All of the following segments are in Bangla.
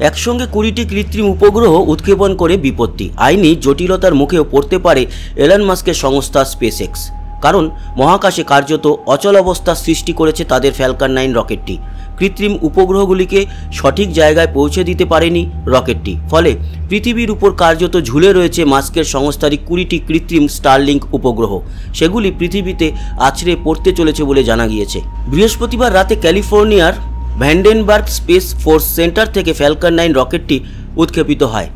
একসঙ্গে 20টি কৃত্রিম উপগ্রহ উৎক্ষেপণ করে বিপত্তি, আইনি জটিলতার মুখেও পড়তে পারে এলন মাস্কের সংস্থা স্পেসএক্স। কারণ মহাকাশে কার্যত অচলাবস্থার সৃষ্টি করেছে তাদের ফ্যালকন 9 রকেটটি। কৃত্রিম উপগ্রহগুলিকে সঠিক জায়গায় পৌঁছে দিতে পারেনি রকেটটি, ফলে পৃথিবীর উপর কার্যত ঝুলে রয়েছে মাস্কের সংস্থারই 20টি কৃত্রিম স্টারলিংক উপগ্রহ। সেগুলি পৃথিবীতে আছড়ে পড়তে চলেছে বলে জানা গিয়েছে। বৃহস্পতিবার রাতে ক্যালিফোর্নিয়ার ভ্যান্ডেনবার্গ স্পেস ফোর্স সেন্টার থেকে ফ্যালকন 9 রকেটটি উৎক্ষেপিত হয়।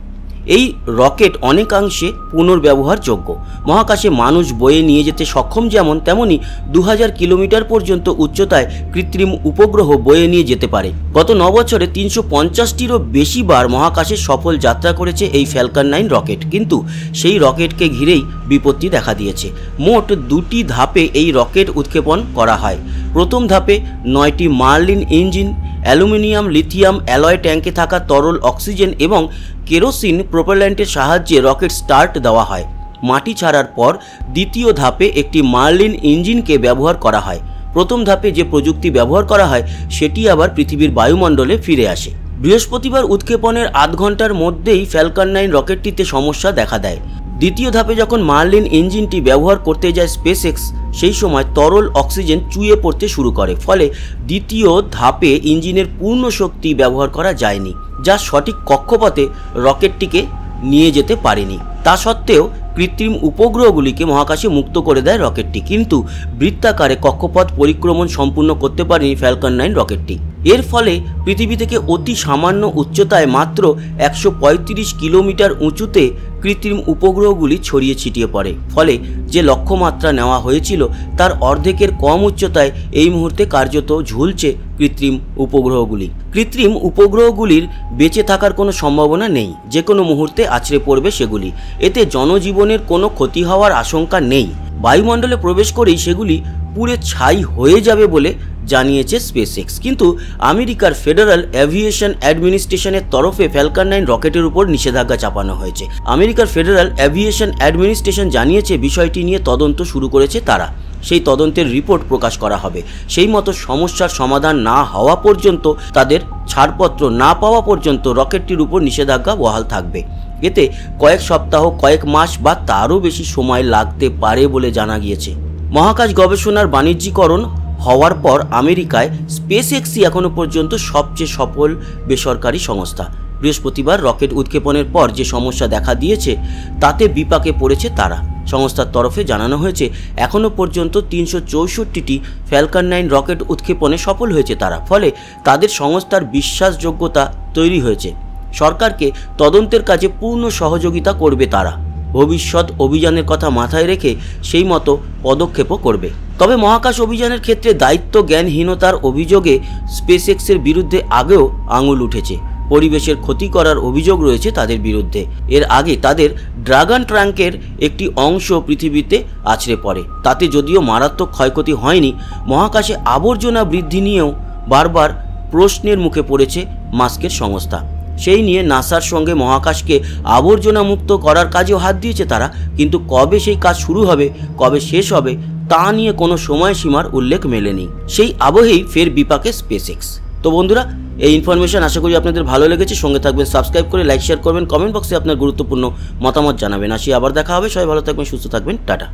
এই রকেট অনেকাংশে পুনর্ব্যবহারযোগ্য। মহাকাশে মানুষ বয়ে নিয়ে যেতে সক্ষম যেমন, তেমনি 2000 কিলোমিটার পর্যন্ত উচ্চতায় কৃত্রিম উপগ্রহ বয়ে নিয়ে যেতে পারে। গত 9 বছরে 350টিরও বেশি বার মহাকাশে সফল যাত্রা করেছে এই ফ্যালকন 9 রকেট, কিন্তু সেই রকেটকে ঘিরেই বিপত্তি দেখা দিয়েছে। মোট 2টি ধাপে এই রকেট উৎক্ষেপণ করা হয়। প্রথম ধাপে 9টি Merlin engine, aluminium lithium alloy ট্যাঙ্কে থাকা তরল অক্সিজেন এবং কেরোসিন প্রোপেল্যান্টের সাহায্যে রকেট স্টার্ট দেওয়া হয়। মাটি ছাড়ার পর দ্বিতীয় ধাপে একটি মার্লিন ইঞ্জিনকে ব্যবহার করা হয়। প্রথম ধাপে যে প্রযুক্তি ব্যবহার করা হয় সেটি আবার পৃথিবীর বায়ুমণ্ডলে ফিরে আসে। বৃহস্পতিবার উৎক্ষেপণের আধ ঘন্টার মধ্যেই ফ্যালকন 9 রকেটটিতে সমস্যা দেখা দেয়। দ্বিতীয় ধাপে যখন মার্লিন ইঞ্জিনটি ব্যবহার করতে যায় স্পেসএক্স, সেই সময় তরল অক্সিজেন চুইয়ে পড়তে শুরু করে, ফলে দ্বিতীয় ধাপে ইঞ্জিনের পূর্ণ শক্তি ব্যবহার করা যায়নি, যা সঠিক কক্ষপথে রকেটটিকে নিয়ে যেতে পারেনি। তা সত্ত্বেও কৃত্রিম উপগ্রহগুলিকে মহাকাশে মুক্ত করে দেয় রকেটটি, কিন্তু বৃত্তাকারে কক্ষপথ পরিক্রমণ সম্পূর্ণ করতে পারেনি ফ্যালকন 9 রকেটটি। এর ফলে পৃথিবী থেকে অতি সামান্য উচ্চতায় মাত্র 135 কিলোমিটার উঁচুতে কৃত্রিম উপগ্রহগুলি ছড়িয়ে ছিটিয়ে পড়ে। ফলে যে লক্ষ্যমাত্রা নেওয়া হয়েছিল তার অর্ধেকের কম উচ্চতায় এই মুহূর্তে কার্যত ঝুলছে কৃত্রিম উপগ্রহগুলি। কৃত্রিম উপগ্রহগুলির বেঁচে থাকার কোনো সম্ভাবনা নেই, যে কোনো মুহূর্তে আছড়ে পড়বে সেগুলি। এতে জনজীবনের কোনো ক্ষতি হওয়ার আশঙ্কা নেই। বায়ুমণ্ডলে প্রবেশ করেই সেগুলি পুড়ে ছাই হয়ে যাবে বলে জানিয়েছে স্পেসএক্স। কিন্তু আমেরিকার ফেডারেল এভিয়েশন অ্যাডমিনিস্ট্রেশনের তরফে ফ্যালকন 9 রকেটের উপর নিষেধাজ্ঞা চাপানো হয়েছে। আমেরিকার ফেডারেল এভিয়েশন অ্যাডমিনিস্ট্রেশন জানিয়েছে বিষয়টি নিয়ে তদন্ত শুরু করেছে তারা। সেই তদন্তের রিপোর্ট প্রকাশ করা হবে। সেই মতো সমস্যার সমাধান না হওয়া পর্যন্ত, তাদের ছাড়পত্র না পাওয়া পর্যন্ত রকেটটির উপর নিষেধাজ্ঞা বহাল থাকবে। এতে কয়েক সপ্তাহ, কয়েক মাস বা তারও বেশি সময় লাগতে পারে বলে জানা গিয়েছে। মহাকাশ গবেষণার বাণিজ্যিকরণ হওয়ার পর আমেরিকায় স্পেসএক্সই এখনও পর্যন্ত সবচেয়ে সফল বেসরকারি সংস্থা। বৃহস্পতিবার রকেট উৎক্ষেপণের পর যে সমস্যা দেখা দিয়েছে তাতে বিপাকে পড়েছে তারা। সংস্থার তরফে জানানো হয়েছে এখনও পর্যন্ত 364টি ফ্যালকন 9 রকেট উৎক্ষেপণে সফল হয়েছে তারা। ফলে তাদের সংস্থার বিশ্বাসযোগ্যতা তৈরি হয়েছে। সরকারকে তদন্তের কাজে পূর্ণ সহযোগিতা করবে তারা। ভবিষ্যৎ অভিযানের কথা মাথায় রেখে সেই মতো পদক্ষেপও করবে। তবে মহাকাশ অভিযানের ক্ষেত্রে দায়িত্ব জ্ঞানহীনতার অভিযোগে স্পেসএক্সের বিরুদ্ধে আগেও আঙুল উঠেছে। পরিবেশের ক্ষতি করার অভিযোগ রয়েছে তাদের বিরুদ্ধে। এর আগে তাদের ড্রাগন ট্রাঙ্কের একটি অংশ পৃথিবীতে আছড়ে পড়ে। তাতে যদিও মারাত্মক ক্ষয়ক্ষতি হয়নি, মহাকাশে আবর্জনা বৃদ্ধি নিয়েও বারবার প্রশ্নের মুখে পড়েছে মাস্কের সংস্থা। সেই নিয়ে নাসার সঙ্গে মহাকাশকে আবর্জনা মুক্ত করার কাজেও হাত দিয়েছে তারা, কিন্তু কবে সেই কাজ শুরু হবে, কবে শেষ হবে তা নিয়ে কোনো সময়সীমার উল্লেখ মেলেনি। সেই আবহেই ফের বিপাকে স্পেসএক্স। তো বন্ধুরা, এই ইনফরমেশন আশা করি আপনাদের ভালো লেগেছে। সঙ্গে থাকবেন, সাবস্ক্রাইব করে লাইক শেয়ার করবেন, কমেন্ট বক্সে আপনার গুরুত্বপূর্ণ মতামত জানাবেন। আসি আবার দেখা হবে। সবাই ভালো থাকবেন, সুস্থ থাকবেন, টাটা।